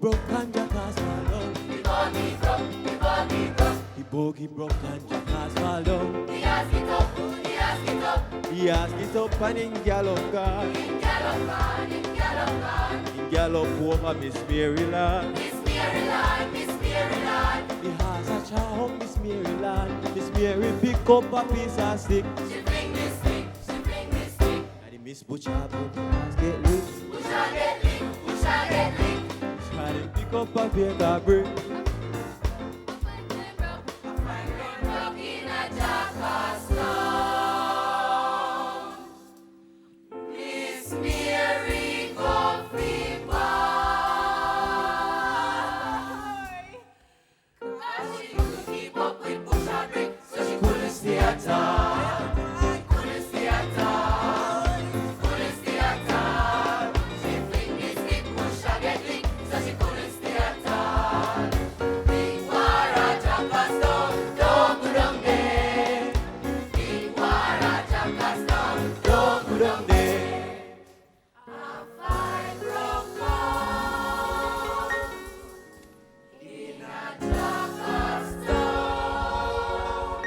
broke and Jackass fall down. The bogey broke, the bogey broke. The bogey broke and Jackass fall down. He ask it up, he ask it up. He ask it up and him gallop gone. Him gallop gone, him gallop gone. Him gallop over Miss Maryland. Miss Maryland, Miss Maryland. The horse a chow up Miss Maryland. Miss Mary pick up a piece of stick. She bring this stick, she bring this stick. And the Miss Butcher but the horse get licked. Who shall get licked, who shall get licked? And him pick up a paper brick. Broke in a Jackass town. Miss Mary Coffee Pie. Cause she couldn't keep up with Bush and Brick, so she couldn't stay at all. Couldn't stay at all. Couldn't stay at all. She fling this stick, Bush and get licked, so she couldn't stay at all. Big war at Jackass town, don't go down there. Big war at Jackass town, don't go down there. A fight broke out in a Jackass town.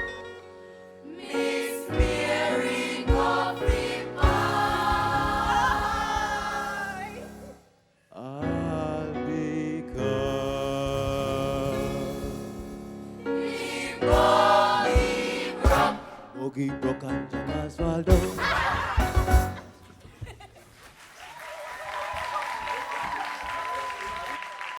Miss Mary Coffee Pie. All because The bogey broke. bogey broke and Jackass fall down.